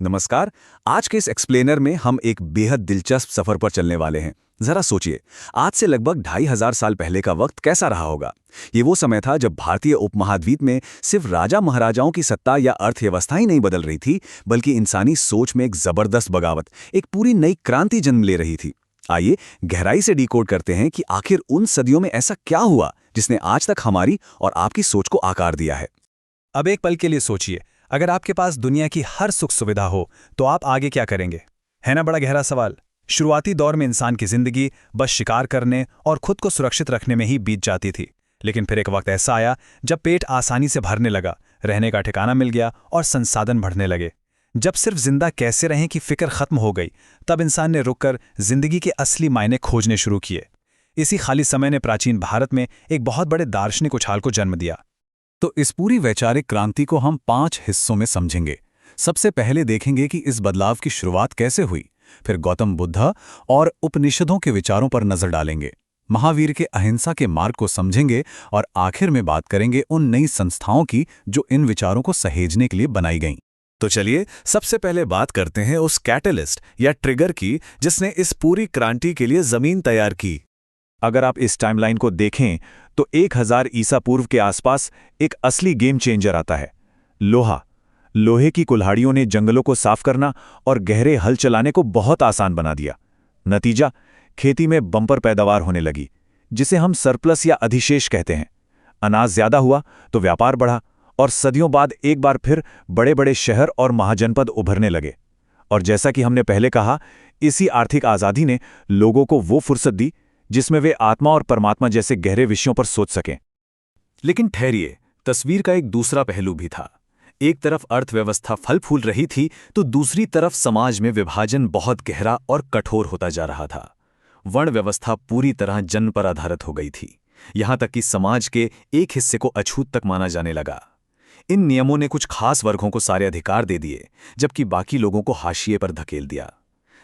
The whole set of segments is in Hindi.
नमस्कार। आज के इस एक्सप्लेनर में हम एक बेहद दिलचस्प सफर पर चलने वाले हैं। जरा सोचिए, आज से लगभग 2500 साल पहले का वक्त कैसा रहा होगा। ये वो समय था जब भारतीय उपमहाद्वीप में सिर्फ राजा महाराजाओं की सत्ता या अर्थव्यवस्था ही नहीं बदल रही थी, बल्कि इंसानी सोच में एक जबरदस्त बगावत, एक पूरी नई क्रांति जन्म ले रही थी। आइए गहराई से डिकोड करते हैं कि आखिर उन सदियों में ऐसा क्या हुआ जिसने आज तक हमारी और आपकी सोच को आकार दिया है। अब एक पल के लिए सोचिए, अगर आपके पास दुनिया की हर सुख सुविधा हो तो आप आगे क्या करेंगे? है ना बड़ा गहरा सवाल। शुरुआती दौर में इंसान की जिंदगी बस शिकार करने और खुद को सुरक्षित रखने में ही बीत जाती थी। लेकिन फिर एक वक्त ऐसा आया जब पेट आसानी से भरने लगा, रहने का ठिकाना मिल गया और संसाधन बढ़ने लगे। जब सिर्फ जिंदा कैसे रहें की फिक्र खत्म हो गई, तब इंसान ने रुककर जिंदगी के असली मायने खोजने शुरू किए। इसी खाली समय ने प्राचीन भारत में एक बहुत बड़े दार्शनिक उछाल को जन्म दिया। तो इस पूरी वैचारिक क्रांति को हम 5 हिस्सों में समझेंगे। सबसे पहले देखेंगे कि इस बदलाव की शुरुआत कैसे हुई, फिर गौतम बुद्ध और उपनिषदों के विचारों पर नजर डालेंगे, महावीर के अहिंसा के मार्ग को समझेंगे और आखिर में बात करेंगे उन नई संस्थाओं की जो इन विचारों को सहेजने के लिए बनाई गईं। तो चलिए सबसे पहले बात करते हैं उस कैटलिस्ट या ट्रिगर की जिसने इस पूरी क्रांति के लिए जमीन तैयार की। अगर आप इस टाइमलाइन को देखें तो 1000 ईसा पूर्व के आसपास एक असली गेम चेंजर आता है। लोहे की कुल्हाड़ियों ने जंगलों को साफ करना और गहरे हल चलाने को बहुत आसान बना दिया। नतीजा, खेती में बम्पर पैदावार होने लगी, जिसे हम सरप्लस या अधिशेष कहते हैं। अनाज ज्यादा हुआ तो व्यापार बढ़ा और सदियों बाद एक बार फिर बड़े बड़े शहर और महाजनपद उभरने लगे। और जैसा कि हमने पहले कहा, इसी आर्थिक आज़ादी ने लोगों को वो फुर्सत दी जिसमें वे आत्मा और परमात्मा जैसे गहरे विषयों पर सोच सकें। लेकिन ठहरिए, तस्वीर का एक दूसरा पहलू भी था। एक तरफ अर्थव्यवस्था फल फूल रही थी तो दूसरी तरफ समाज में विभाजन बहुत गहरा और कठोर होता जा रहा था। वर्ण व्यवस्था पूरी तरह जन्म पर आधारित हो गई थी, यहां तक कि समाज के एक हिस्से को अछूत तक माना जाने लगा। इन नियमों ने कुछ खास वर्गों को सारे अधिकार दे दिए, जबकि बाकी लोगों को हाशिए पर धकेल दिया।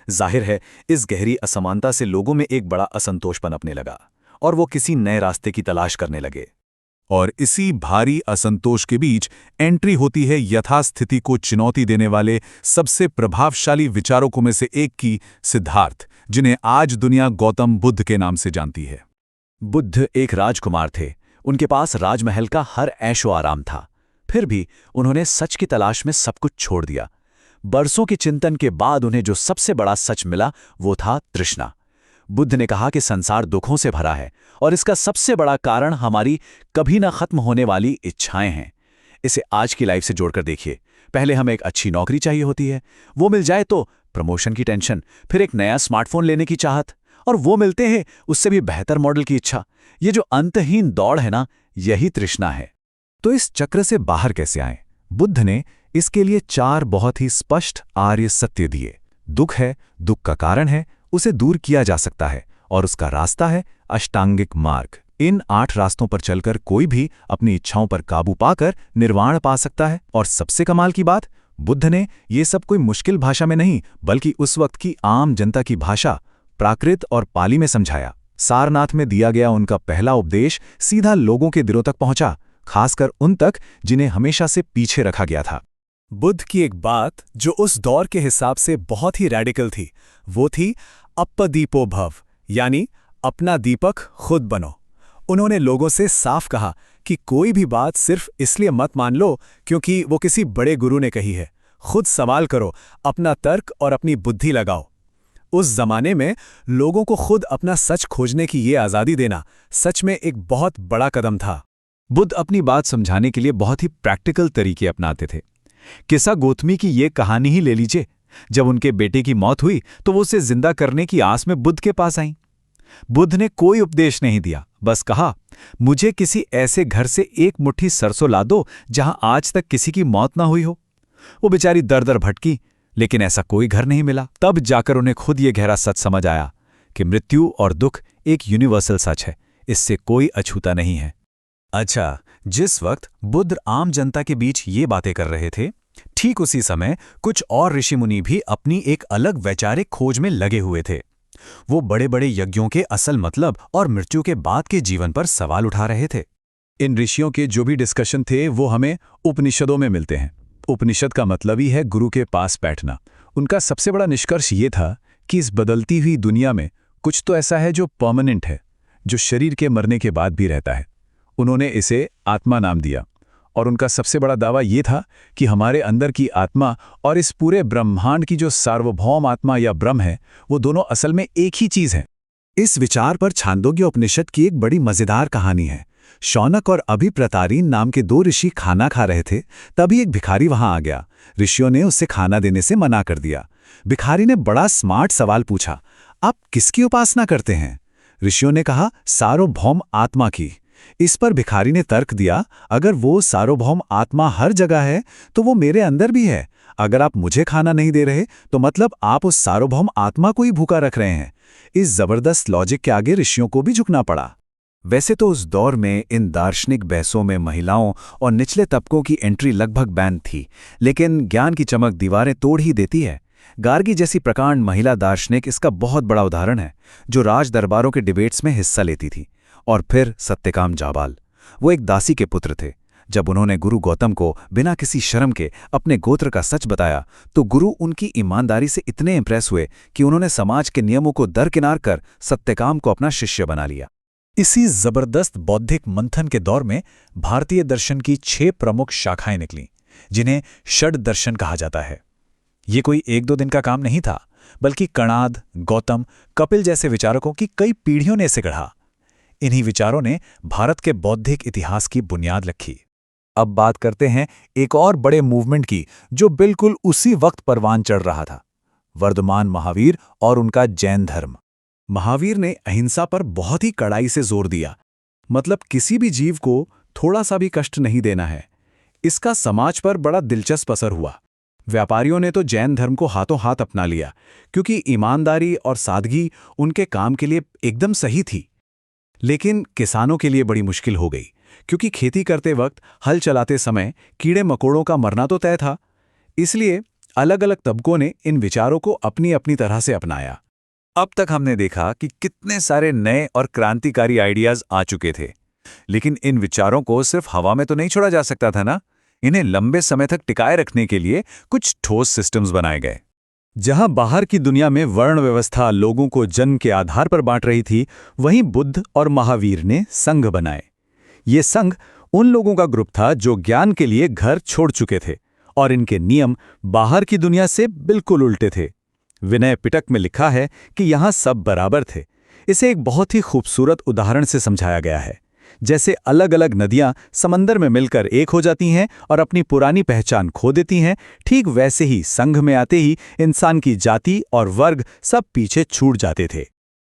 जाहिर है, इस गहरी असमानता से लोगों में एक बड़ा असंतोष पनपने लगा और वो किसी नए रास्ते की तलाश करने लगे। और इसी भारी असंतोष के बीच एंट्री होती है यथास्थिति को चुनौती देने वाले सबसे प्रभावशाली विचारकों में से एक की, सिद्धार्थ, जिन्हें आज दुनिया गौतम बुद्ध के नाम से जानती है। बुद्ध एक राजकुमार थे। उनके पास राजमहल का हर ऐशो आराम था। फिर भी उन्होंने सच की तलाश में सब कुछ छोड़ दिया। बरसों के चिंतन के बाद उन्हें जो सबसे बड़ा सच मिला वो था तृष्णा। बुद्ध ने कहा कि संसार दुखों से भरा है और इसका सबसे बड़ा कारण हमारी कभी ना खत्म होने वाली इच्छाएं हैं। इसे आज की लाइफ से जोड़कर देखिए। पहले हमें एक अच्छी नौकरी चाहिए होती है, वो मिल जाए तो प्रमोशन की टेंशन, फिर एक नया स्मार्टफोन लेने की चाहत, और वो मिलते हैं उससे भी बेहतर मॉडल की इच्छा। ये जो अंतहीन दौड़ है ना, यही तृष्णा है। तो इस चक्र से बाहर कैसे आएं? बुद्ध ने इसके लिए 4 बहुत ही स्पष्ट आर्य सत्य दिए। दुख है, दुख का कारण है, उसे दूर किया जा सकता है, और उसका रास्ता है अष्टांगिक मार्ग। इन 8 रास्तों पर चलकर कोई भी अपनी इच्छाओं पर काबू पाकर निर्वाण पा सकता है। और सबसे कमाल की बात, बुद्ध ने ये सब कोई मुश्किल भाषा में नहीं, बल्कि उस वक्त की आम जनता की भाषा, प्राकृत और पाली में समझाया। सारनाथ में दिया गया उनका पहला उपदेश सीधा लोगों के दिलों तक पहुंचा, खासकर उन तक जिन्हें हमेशा से पीछे रखा गया था। बुद्ध की एक बात जो उस दौर के हिसाब से बहुत ही रैडिकल थी, वो थी अप्पदीपो भव, यानी अपना दीपक खुद बनो। उन्होंने लोगों से साफ कहा कि कोई भी बात सिर्फ इसलिए मत मान लो क्योंकि वो किसी बड़े गुरु ने कही है। खुद सवाल करो, अपना तर्क और अपनी बुद्धि लगाओ। उस जमाने में लोगों को खुद अपना सच खोजने की ये आज़ादी देना सच में एक बहुत बड़ा कदम था। बुद्ध अपनी बात समझाने के लिए बहुत ही प्रैक्टिकल तरीके अपनाते थे। किस्सा गौतमी की ये कहानी ही ले लीजिए। जब उनके बेटे की मौत हुई तो वो उसे जिंदा करने की आस में बुद्ध के पास आईं। बुद्ध ने कोई उपदेश नहीं दिया, बस कहा, मुझे किसी ऐसे घर से एक मुट्ठी सरसों ला दो जहां आज तक किसी की मौत ना हुई हो। वो बेचारी दर दर भटकी, लेकिन ऐसा कोई घर नहीं मिला। तब जाकर उन्हें खुद ये गहरा सच समझ आया कि मृत्यु और दुख एक यूनिवर्सल सच है, इससे कोई अछूता नहीं है। अच्छा, जिस वक्त बुद्ध आम जनता के बीच ये बातें कर रहे थे, ठीक उसी समय कुछ और ऋषि मुनि भी अपनी एक अलग वैचारिक खोज में लगे हुए थे। वो बड़े बड़े यज्ञों के असल मतलब और मृत्यु के बाद के जीवन पर सवाल उठा रहे थे। इन ऋषियों के जो भी डिस्कशन थे वो हमें उपनिषदों में मिलते हैं। उपनिषद का मतलब ही है गुरु के पास बैठना। उनका सबसे बड़ा निष्कर्ष ये था कि इस बदलती हुई दुनिया में कुछ तो ऐसा है जो परमानेंट है, जो शरीर के मरने के बाद भी रहता है। उन्होंने इसे आत्मा नाम दिया और उनका सबसे बड़ा दावा ये था कि हमारे अंदर की आत्मा और इस पूरे ब्रह्मांड की जो सार्वभौम आत्मा या ब्रह्म है, वो दोनों असल में एक ही चीज है। इस विचार पर छांदोग्य उपनिषद की एक बड़ी मजेदार कहानी है। शौनक और अभिप्रतारीन नाम के 2 ऋषि खाना खा रहे थे, तभी एक भिखारी वहां आ गया। ऋषियों ने उससे खाना देने से मना कर दिया। भिखारी ने बड़ा स्मार्ट सवाल पूछा, आप किसकी उपासना करते हैं? ऋषियों ने कहा, सार्वभौम आत्मा की। इस पर भिखारी ने तर्क दिया, अगर वो सार्वभौम आत्मा हर जगह है तो वो मेरे अंदर भी है। अगर आप मुझे खाना नहीं दे रहे तो मतलब आप उस सार्वभौम आत्मा को ही भूखा रख रहे हैं। इस जबरदस्त लॉजिक के आगे ऋषियों को भी झुकना पड़ा। वैसे तो उस दौर में इन दार्शनिक बहसों में महिलाओं और निचले तबकों की एंट्री लगभग बैन थी, लेकिन ज्ञान की चमक दीवारें तोड़ ही देती है। गार्गी जैसी प्रकांड महिला दार्शनिक इसका बहुत बड़ा उदाहरण है, जो राज दरबारों के डिबेट्स में हिस्सा लेती थी। और फिर सत्यकाम जाबाल, वो एक दासी के पुत्र थे। जब उन्होंने गुरु गौतम को बिना किसी शर्म के अपने गोत्र का सच बताया तो गुरु उनकी ईमानदारी से इतने इंप्रेस हुए कि उन्होंने समाज के नियमों को दरकिनार कर सत्यकाम को अपना शिष्य बना लिया। इसी जबरदस्त बौद्धिक मंथन के दौर में भारतीय दर्शन की 6 प्रमुख शाखाएं निकलीं, जिन्हें षड दर्शन कहा जाता है। ये कोई 1-2 दिन का काम नहीं था, बल्कि कणाद, गौतम, कपिल जैसे विचारकों की कई पीढ़ियों ने इसे गढ़ा। इन्हीं विचारों ने भारत के बौद्धिक इतिहास की बुनियाद रखी। अब बात करते हैं एक और बड़े मूवमेंट की, जो बिल्कुल उसी वक्त परवान चढ़ रहा था, वर्धमान महावीर और उनका जैन धर्म। महावीर ने अहिंसा पर बहुत ही कड़ाई से जोर दिया, मतलब किसी भी जीव को थोड़ा सा भी कष्ट नहीं देना है। इसका समाज पर बड़ा दिलचस्प असर हुआ। व्यापारियों ने तो जैन धर्म को हाथों हाथ अपना लिया, क्योंकि ईमानदारी और सादगी उनके काम के लिए एकदम सही थी। लेकिन किसानों के लिए बड़ी मुश्किल हो गई, क्योंकि खेती करते वक्त हल चलाते समय कीड़े मकोड़ों का मरना तो तय था। इसलिए अलग अलग तबकों ने इन विचारों को अपनी अपनी तरह से अपनाया। अब तक हमने देखा कि कितने सारे नए और क्रांतिकारी आइडियाज आ चुके थे, लेकिन इन विचारों को सिर्फ हवा में तो नहीं छोड़ा जा सकता था ना। इन्हें लंबे समय तक टिकाए रखने के लिए कुछ ठोस सिस्टम्स बनाए गए। जहां बाहर की दुनिया में वर्ण व्यवस्था लोगों को जन्म के आधार पर बांट रही थी, वहीं बुद्ध और महावीर ने संघ बनाए। ये संघ उन लोगों का ग्रुप था जो ज्ञान के लिए घर छोड़ चुके थे, और इनके नियम बाहर की दुनिया से बिल्कुल उल्टे थे। विनय पिटक में लिखा है कि यहां सब बराबर थे। इसे एक बहुत ही खूबसूरत उदाहरण से समझाया गया है। जैसे अलग अलग नदियां समंदर में मिलकर एक हो जाती हैं और अपनी पुरानी पहचान खो देती हैं, ठीक वैसे ही संघ में आते ही इंसान की जाति और वर्ग सब पीछे छूट जाते थे।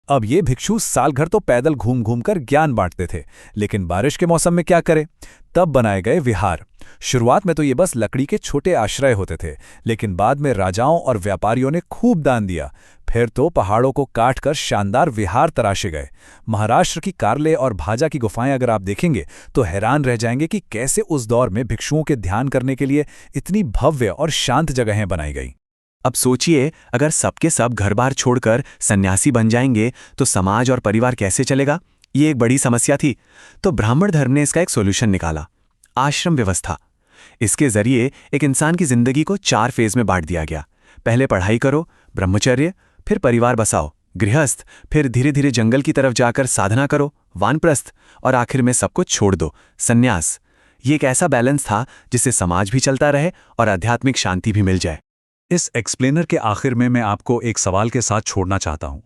अब ये भिक्षु साल भर तो पैदल घूम घूम कर ज्ञान बांटते थे, लेकिन बारिश के मौसम में क्या करें? तब बनाए गए विहार। शुरुआत में तो ये बस लकड़ी के छोटे आश्रय होते थे, लेकिन बाद में राजाओं और व्यापारियों ने खूब दान दिया। फिर तो पहाड़ों को काटकर शानदार विहार तराशे गए। महाराष्ट्र की कार्ले और भाजा की गुफाएं अगर आप देखेंगे तो हैरान रह जाएंगे कि कैसे उस दौर में भिक्षुओं के ध्यान करने के लिए इतनी भव्य और शांत जगहें बनाई गई। अब सोचिए, अगर सबके सब घर बार छोड़कर सन्यासी बन जाएंगे तो समाज और परिवार कैसे चलेगा? ये एक बड़ी समस्या थी। तो ब्राह्मण धर्म ने इसका एक सॉल्यूशन निकाला, आश्रम व्यवस्था। इसके जरिए एक इंसान की जिंदगी को 4 फेज में बांट दिया गया। पहले पढ़ाई करो, ब्रह्मचर्य, फिर परिवार बसाओ, गृहस्थ, फिर धीरे धीरे जंगल की तरफ जाकर साधना करो, वानप्रस्थ, और आखिर में सब कुछ छोड़ दो, सन्यास। ये एक ऐसा बैलेंस था जिससे समाज भी चलता रहे और आध्यात्मिक शांति भी मिल जाए। इस एक्सप्लेनर के आखिर में मैं आपको एक सवाल के साथ छोड़ना चाहता हूं।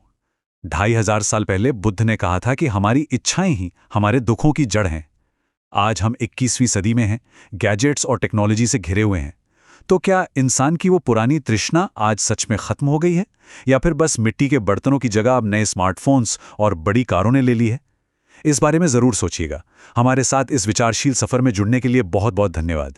2500 साल पहले बुद्ध ने कहा था कि हमारी इच्छाएं ही हमारे दुखों की जड़ हैं। आज हम 21वीं सदी में हैं, गैजेट्स और टेक्नोलॉजी से घिरे हुए हैं। तो क्या इंसान की वो पुरानी तृष्णा आज सच में खत्म हो गई है, या फिर बस मिट्टी के बर्तनों की जगह अब नए स्मार्टफोन्स और बड़ी कारों ने ले ली है? इस बारे में जरूर सोचिएगा। हमारे साथ इस विचारशील सफर में जुड़ने के लिए बहुत बहुत धन्यवाद।